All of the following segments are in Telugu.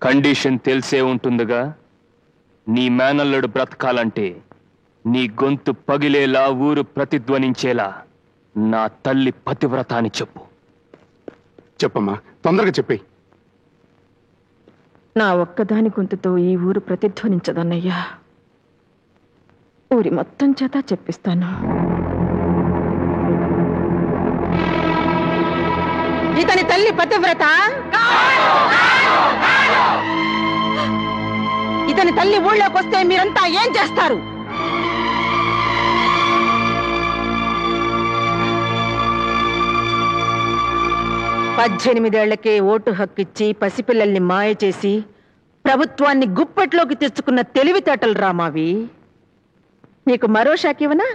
కండిషన్ తెలిసే ఉంటుందిగా. నీ మేనల్లుడు బ్రతకాలంటే నీ గొంతు పగిలేలా ఊరు ప్రతిధ్వనించేలా నా తల్లి పతివ్రత అని చెప్పు. చెప్పమ్మా, తొందరగా చెప్పేయి. నా ఒక్కదాని గొంతుతో ఈ ఊరు ప్రతిధ్వనించదన్నయ్యా. ఊరి మొత్తం చేత చెప్పిస్తాను. ఇతని తల్లి పతివ్రత, ఇతని తల్లి ఊళ్ళోకి వస్తే మీరంతా ఏం చేస్తారు? పద్దెనిమిదేళ్లకే ఓటు హక్కిచ్చి పసిపిల్లల్ని మాయ చేసి ప్రభుత్వాన్ని గుప్పెట్లోకి తెచ్చుకున్న తెలివితేటలు రామావి. నీకు మరో షాక్ ఇవ్వనా?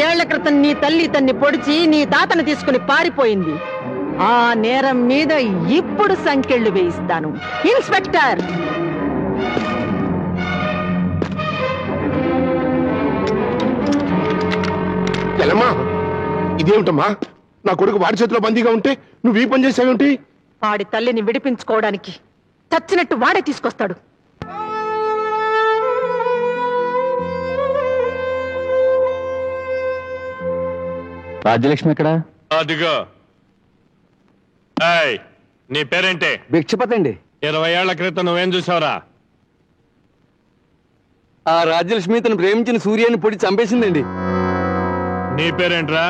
ఏళ్ల క్రితం నీ తల్లి తన్ని పొడిచి నీ తాతను తీసుకుని పారిపోయింది. ఆ నేరం మీద ఇప్పుడు సంకెళ్లు వేయిస్తాను. ఇన్స్పెక్టర్, ఇదేమిటమ్మా? నా కొడుకు వాడి చేతిలో బందీగా ఉంటే నువ్వు ఈ పని చేసావేంటి? వాడి తల్లిని విడిపించుకోవడానికి చచ్చినట్టు వాడే తీసుకొస్తాడు. రాజ్యలక్ష్మి ఎక్కడా? అదిగో. నీ పేరేంటే? భిక్షపతి అండి. 20 ఏళ్ల క్రితం నువ్వేం చూసావురా? ఆ రాజ్యలక్ష్మి తను ప్రేమించిన సూర్యాన్ని పొడి చంపేసిందండి. నీ పేరేంట్రా?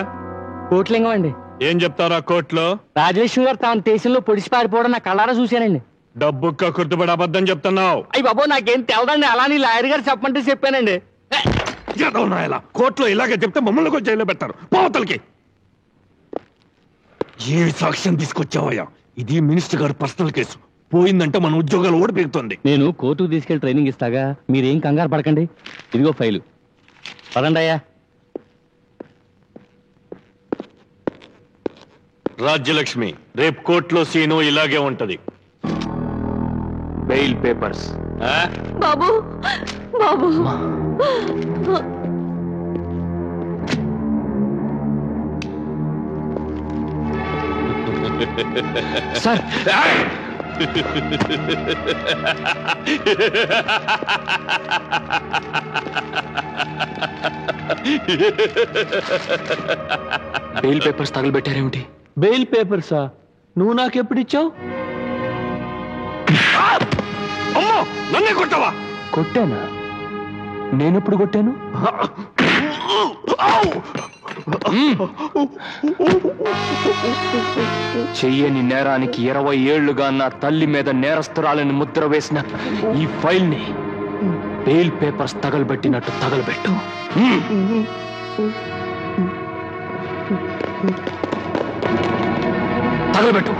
కోట్లింగం అండి. ఏం చెప్తావురా కోర్టులో? రాజలక్ష్మి గారు తాను దేశంలో పొడిచి పారిపోవడం నా కళ్ళారా చూశానండి. డబ్బు కుర్తుపడి అబద్ధం చెప్తున్నావు. అయ్యి బాబో, నాకేం తెలదండి. అలా నీ లాయర్ గారు చెప్పమంటే చెప్పానండి. కోర్టులో ఇలాగే చెప్తే మమ్మల్ని కూడా జైల్లో పెడతారు. పోతలకి ఏ సాక్ష్యం తీసుకొచ్చావయ్యా? ఇది మినిస్టర్ గారు పర్సనల్ కేసు. పోయిందంటే మన ఉద్యోగాలు ఓడిపోతుంది. నేను కోర్టుకు తీసుకెళ్లి ట్రైనింగ్ ఇస్తాగా, మీరేం కంగారు పడకండి. ఇదిగో ఫైలు, పదండి అయ్యా. రాజ్యలక్ష్మి, రేపు కోర్టులో సీను ఇలాగే ఉంటది. Bail papers. బాబు, బాబు, సార్, బెయిల్ పేపర్స్ తగలబెట్టారేమిటి? బెయిల్ పేపర్సా? నువ్వు నాకెప్పుడు ఇచ్చావు? అమ్మో, నన్నే కొట్టావా? కొట్టానా? నేనెప్పుడు కొట్టాను? చెయ్యని నేరానికి 20 ఏళ్లుగా నా తల్లి మీద నేరస్తురాలని ముద్ర వేసిన ఈ ఫైల్ ని బెయిల్ పేపర్స్ తగలబెట్టినట్టు తగలబెట్టు. తగలబెట్టు.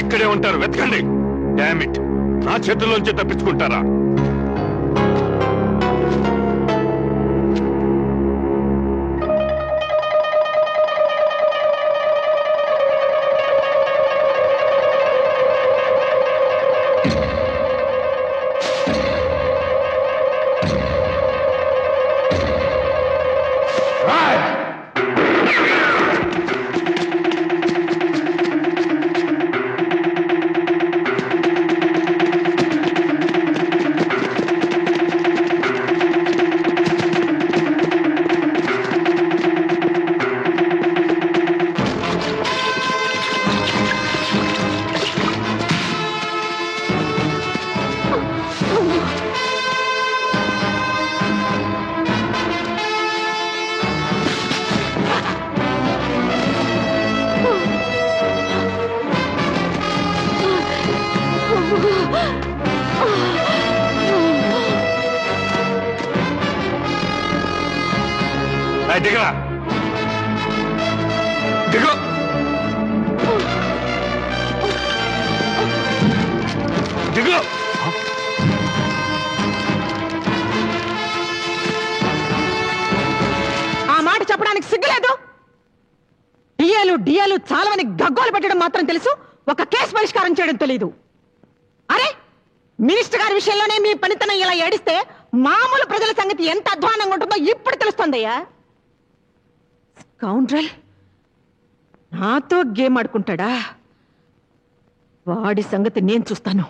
ఇక్కడే ఉంటారు, వెతకండి. డామ్ ఇట్, నా చేతుల్లోంచి తప్పించుకుంటారా? దిగ దిగ దిగ. ఆ మాట చెప్పడానికి సిగ్గులేదు. డియాలు చాలామని గగ్గోలు పెట్టడం మాత్రం తెలుసు, ఒక కేసు పరిష్కారం చేయడం తెలీదు. అరే, మినిస్టర్ గారి విషయంలోనే మీ పనితనం ఇలా ఏడిస్తే మామూలు ప్రజల సంగతి ఎంత అధ్వానంగా ఉంటుందో ఇప్పుడు తెలుస్తుందయ్యా. కౌండ్రల్ నాతో గేమ్ ఆడుకుంటాడా? వాడి సంగతి నేను చూస్తాను.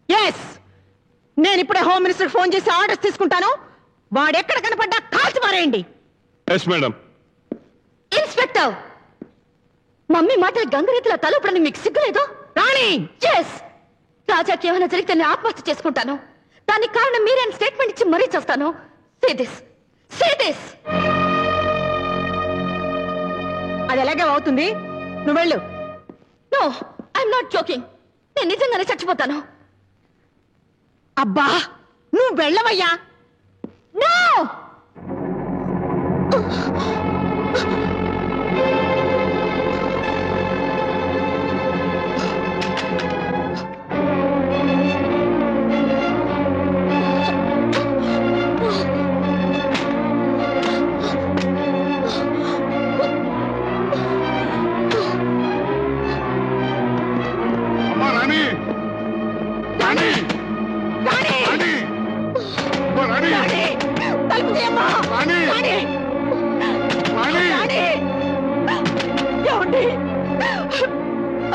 ఎస్, నేను ఇప్పుడే హోమ్ మినిస్టర్ ఫోన్ చేసి ఆర్డర్స్ తీసుకుంటాను. వాడెక్కడ కనపడ్డా కాల్చి మారేయండి. Yes madam. ఇన్స్పెక్టర్, మమ్మీ మాట గంగరీతిలో తలుపుడని మీకు సిగ్గులేదు? రాణి, ఎస్, రాజాకి ఏమైనా జరిగితే నేను ఆత్మహత్య చేసుకుంటాను. దానికి కారణం మీరే స్టేట్మెంట్ ఇచ్చి మరీ చేస్తాను. Say this. అది ఎలాగే అవుతుంది, నువ్వు వెళ్ళు. No, I'm not joking. నేను నిజంగానే చచ్చిపోతాను. అబ్బా, నువ్వు వెళ్ళవయ్యా. నో.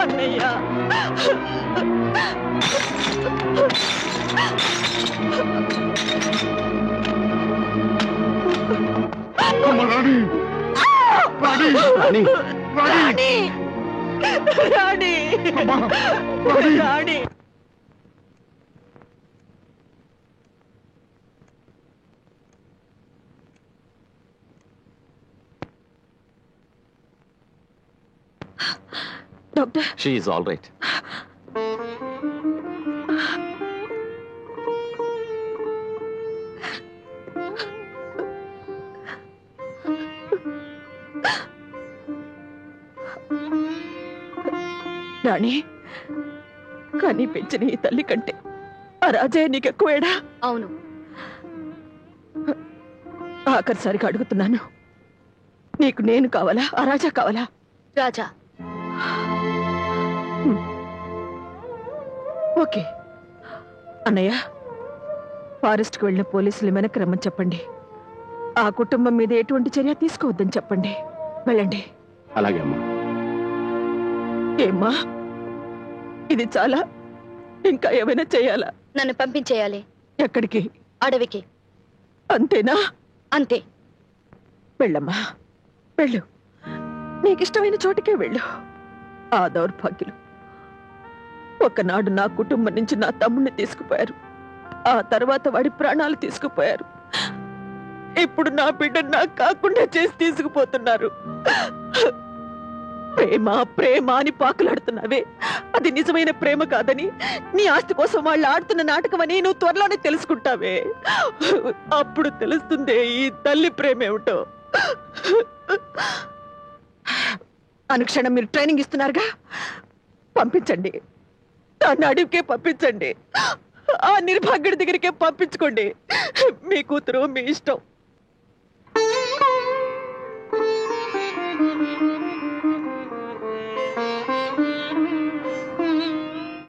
అన్నయ్య, రాణి, ఉందా? She is all right. Rani, కానీ పెంచిన ఈ తల్లి కంటే ఆ రాజయ్య నీకు ఎక్కువేడా? అవును. ఆఖరిసారిగా అడుగుతున్నాను, నీకు నేను కావాలా, ఆ రాజా కావాలా? రాజా. ఓకే అన్నయ్య, ఫారెస్ట్కి వెళ్ళిన పోలీసులు వెనక్కి రమ్మని చెప్పండి. ఆ కుటుంబం మీద ఎటువంటి చర్య తీసుకోవద్దని చెప్పండి. వెళ్ళండి. అలాగే అమ్మా. ఏమ్మా, ఇది చాలా? ఇంకా ఏమైనా చేయాలా? నన్ను పంపించేయాలి. ఎక్కడికి? అడవికి. అంతేనా? అంతే. వెళ్ళమ్మా, వెళ్ళు. నీకిష్టమైన చోటికే వెళ్ళు. ఆ దౌర్భాగ్యులు ఒకనాడు నా కుటుంబం నుంచి నా తమ్ముడిని తీసుకుపోయారు. ఆ తర్వాత వాడి ప్రాణాలు తీసుకుపోయారు. ఇప్పుడు నా బిడ్డను నాకు కాకుండా చేసి తీసుకుపోతున్నారు. ప్రేమ ప్రేమ అని పాకులాడుతున్నావే, అది నిజమైన ప్రేమ కాదని, నీ ఆస్తి కోసం వాళ్ళు ఆడుతున్న నాటకం అని నువ్వు త్వరలోనే తెలుసుకుంటావే. అప్పుడు తెలుస్తుంది ఈ తల్లి ప్రేమ ఏమిటో. అనుక్షణం మీరు ట్రైనింగ్ ఇస్తున్నారుగా, పంపించండి. దాన్ని అడవికే పంపించండి. ఆ నిర్భాగ్యుడి దగ్గరికే పంపించుకోండి. మీ కూతురు మీ ఇష్టం.